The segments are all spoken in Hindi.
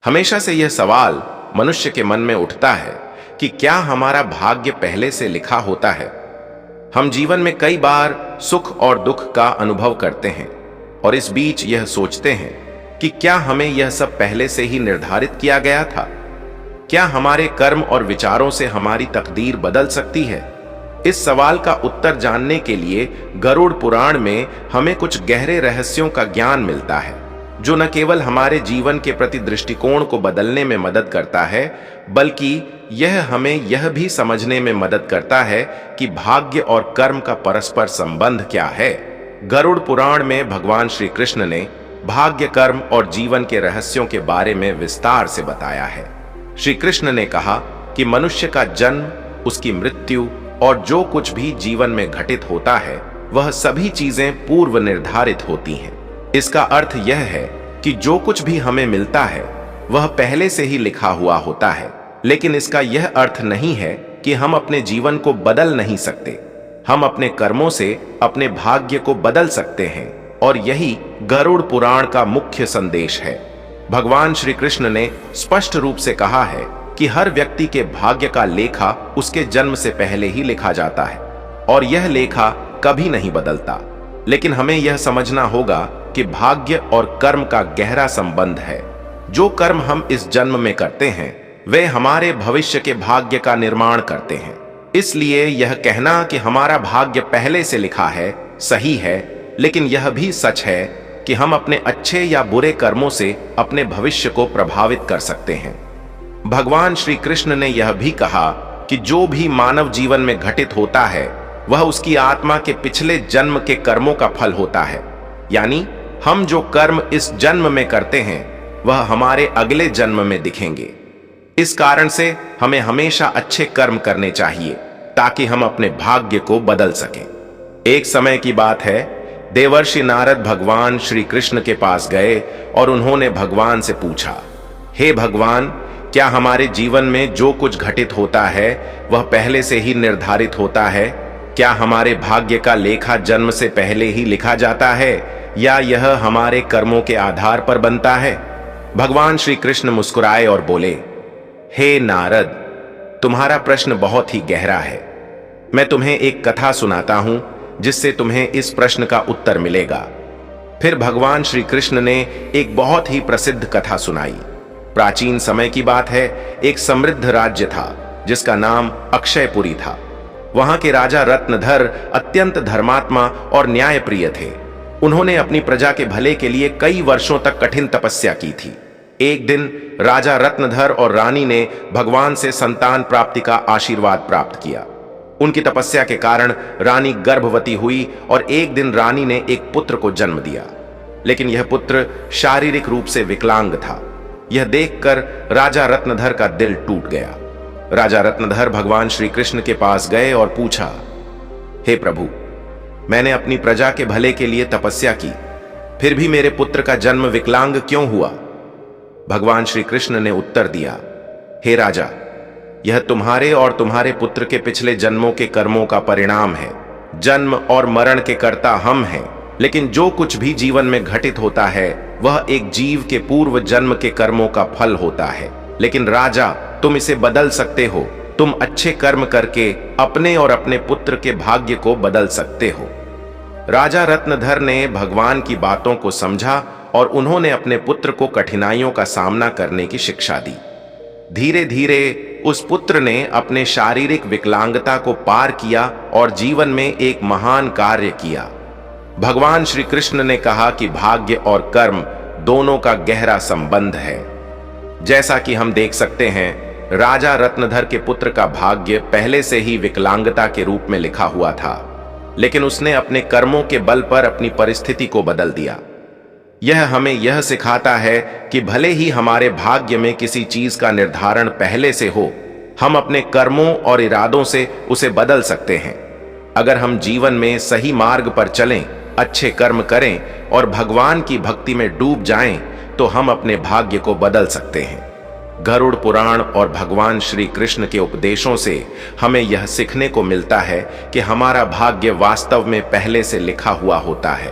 हमेशा से यह सवाल मनुष्य के मन में उठता है कि क्या हमारा भाग्य पहले से लिखा होता है। हम जीवन में कई बार सुख और दुख का अनुभव करते हैं और इस बीच यह सोचते हैं कि क्या हमें यह सब पहले से ही निर्धारित किया गया था। क्या हमारे कर्म और विचारों से हमारी तकदीर बदल सकती है। इस सवाल का उत्तर जानने के लिए गरुड़ पुराण में हमें कुछ गहरे रहस्यों का ज्ञान मिलता है, जो न केवल हमारे जीवन के प्रति दृष्टिकोण को बदलने में मदद करता है, बल्कि यह हमें यह भी समझने में मदद करता है कि भाग्य और कर्म का परस्पर संबंध क्या है। गरुड़ पुराण में भगवान श्री कृष्ण ने भाग्य, कर्म और जीवन के रहस्यों के बारे में विस्तार से बताया है। श्री कृष्ण ने कहा कि मनुष्य का जन्म, उसकी मृत्यु और जो कुछ भी जीवन में घटित होता है, वह सभी चीजें पूर्व निर्धारित होती हैं। इसका अर्थ यह है कि जो कुछ भी हमें मिलता है वह पहले से ही लिखा हुआ होता है, लेकिन इसका यह अर्थ नहीं है कि हम अपने जीवन को बदल नहीं सकते। हम अपने कर्मों से अपने भाग्य को बदल सकते हैं और यही गरुड़ पुराण का मुख्य संदेश है। भगवान श्री कृष्ण ने स्पष्ट रूप से कहा है कि हर व्यक्ति के भाग्य का लेखा उसके जन्म से पहले ही लिखा जाता है और यह लेखा कभी नहीं बदलता। लेकिन हमें यह समझना होगा कि भाग्य और कर्म का गहरा संबंध है। जो कर्म हम इस जन्म में करते हैं वे हमारे भविष्य के भाग्य का निर्माण करते हैं। इसलिए यह कहना कि हमारा भाग्य पहले से लिखा है सही है, लेकिन यह भी सच है कि हम अपने अच्छे या बुरे कर्मों से अपने भविष्य को प्रभावित कर सकते हैं। भगवान श्री कृष्ण ने यह भी कहा कि जो भी मानव जीवन में घटित होता है वह उसकी आत्मा के पिछले जन्म के कर्मों का फल होता है। यानी हम जो कर्म इस जन्म में करते हैं वह हमारे अगले जन्म में दिखेंगे। इस कारण से हमें हमेशा अच्छे कर्म करने चाहिए ताकि हम अपने भाग्य को बदल सकें। एक समय की बात है, देवर्षि नारद भगवान श्री कृष्ण के पास गए और उन्होंने भगवान से पूछा, हे भगवान, क्या हमारे जीवन में जो कुछ घटित होता है वह पहले से ही निर्धारित होता है? क्या हमारे भाग्य का लेखा जन्म से पहले ही लिखा जाता है या यह हमारे कर्मों के आधार पर बनता है? भगवान श्री कृष्ण मुस्कुराए और बोले, हे नारद, तुम्हारा प्रश्न बहुत ही गहरा है। मैं तुम्हें एक कथा सुनाता हूं जिससे तुम्हें इस प्रश्न का उत्तर मिलेगा। फिर भगवान श्री कृष्ण ने एक बहुत ही प्रसिद्ध कथा सुनाई। प्राचीन समय की बात है, एक समृद्ध राज्य था जिसका नाम अक्षयपुरी था। वहां के राजा रत्नधर अत्यंत धर्मात्मा और न्यायप्रिय थे। उन्होंने अपनी प्रजा के भले के लिए कई वर्षों तक कठिन तपस्या की थी। एक दिन राजा रत्नधर और रानी ने भगवान से संतान प्राप्ति का आशीर्वाद प्राप्त किया। उनकी तपस्या के कारण रानी गर्भवती हुई और एक दिन रानी ने एक पुत्र को जन्म दिया, लेकिन यह पुत्र शारीरिक रूप से विकलांग था। यह देखकर राजा रत्नधर का दिल टूट गया। राजा रत्नधर भगवान श्री कृष्ण के पास गए और पूछा, हे प्रभु, मैंने अपनी प्रजा के भले के लिए तपस्या की, फिर भी मेरे पुत्र का जन्म विकलांग क्यों हुआ? भगवान श्री कृष्ण ने उत्तर दिया, हे राजा, यह तुम्हारे और तुम्हारे पुत्र के पिछले जन्मों के कर्मों का परिणाम है। जन्म और मरण के कर्ता हम हैं, लेकिन जो कुछ भी जीवन में घटित होता है वह एक जीव के पूर्व जन्म के कर्मों का फल होता है। लेकिन राजा, तुम इसे बदल सकते हो। तुम अच्छे कर्म करके अपने और अपने पुत्र के भाग्य को बदल सकते हो। राजा रत्नधर ने भगवान की बातों को समझा और उन्होंने अपने पुत्र को कठिनाइयों का सामना करने की शिक्षा दी। धीरे धीरे उस पुत्र ने अपने शारीरिक विकलांगता को पार किया और जीवन में एक महान कार्य किया। भगवान श्री कृष्ण ने कहा कि भाग्य और कर्म दोनों का गहरा संबंध है। जैसा कि हम देख सकते हैं, राजा रत्नधर के पुत्र का भाग्य पहले से ही विकलांगता के रूप में लिखा हुआ था, लेकिन उसने अपने कर्मों के बल पर अपनी परिस्थिति को बदल दिया। यह हमें यह सिखाता है कि भले ही हमारे भाग्य में किसी चीज का निर्धारण पहले से हो, हम अपने कर्मों और इरादों से उसे बदल सकते हैं। अगर हम जीवन में सही मार्ग पर चलें, अच्छे कर्म करें और भगवान की भक्ति में डूब जाएं, तो हम अपने भाग्य को बदल सकते हैं। गरुड़ पुराण और भगवान श्री कृष्ण के उपदेशों से हमें यह सीखने को मिलता है कि हमारा भाग्य वास्तव में पहले से लिखा हुआ होता है।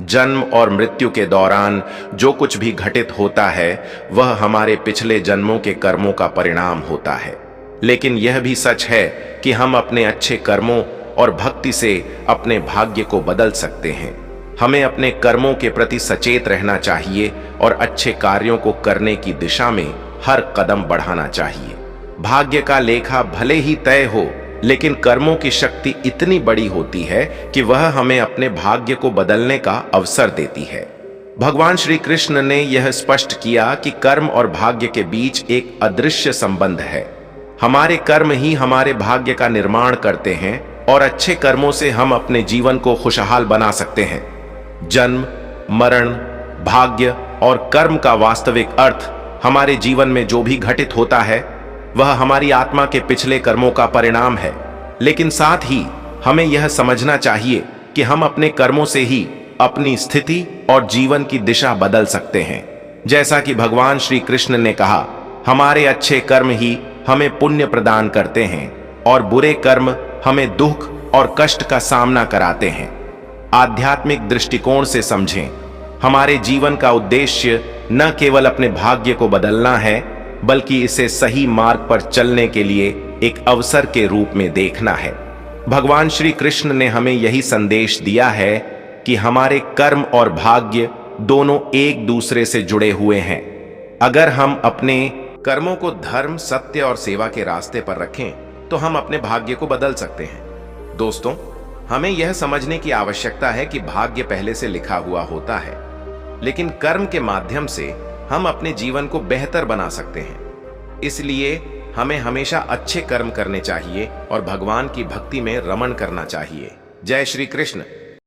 जन्म और मृत्यु के दौरान जो कुछ भी घटित होता है वह हमारे पिछले जन्मों के कर्मों का परिणाम होता है। लेकिन यह भी सच है कि हम अपने अच्छे कर्मों और भक्ति से अपने भाग्य को बदल सकते हैं। हमें अपने कर्मों के प्रति सचेत रहना चाहिए और अच्छे कार्यों को करने की दिशा में हर कदम बढ़ाना चाहिए। भाग्य का लेखा भले ही तय हो, लेकिन कर्मों की शक्ति इतनी बड़ी होती है कि वह हमें अपने भाग्य को बदलने का अवसर देती है। भगवान श्री कृष्ण ने यह स्पष्ट किया कि कर्म और भाग्य के बीच एक अदृश्य संबंध है। हमारे कर्म ही हमारे भाग्य का निर्माण करते हैं और अच्छे कर्मों से हम अपने जीवन को खुशहाल बना सकते हैं। जन्म, मरण, भाग्य और कर्म का वास्तविक अर्थ हमारे जीवन में जो भी घटित होता है वह हमारी आत्मा के पिछले कर्मों का परिणाम है। लेकिन साथ ही हमें यह समझना चाहिए कि हम अपने कर्मों से ही अपनी स्थिति और जीवन की दिशा बदल सकते हैं। जैसा कि भगवान श्री कृष्ण ने कहा, हमारे अच्छे कर्म ही हमें पुण्य प्रदान करते हैं और बुरे कर्म हमें दुख और कष्ट का सामना कराते हैं। आध्यात्मिक दृष्टिकोण से समझें, हमारे जीवन का उद्देश्य न केवल अपने भाग्य को बदलना है, बल्कि इसे सही मार्ग पर चलने के लिए एक अवसर के रूप में देखना है। भगवान श्री कृष्ण ने हमें यही संदेश दिया है कि हमारे कर्म और भाग्य दोनों एक दूसरे से जुड़े हुए हैं। अगर हम अपने कर्मों को धर्म, सत्य और सेवा के रास्ते पर रखें तो हम अपने भाग्य को बदल सकते हैं। दोस्तों, हमें यह समझने की आवश्यकता है कि भाग्य पहले से लिखा हुआ होता है, लेकिन कर्म के माध्यम से हम अपने जीवन को बेहतर बना सकते हैं। इसलिए हमें हमेशा अच्छे कर्म करने चाहिए और भगवान की भक्ति में रमण करना चाहिए। जय श्री कृष्ण।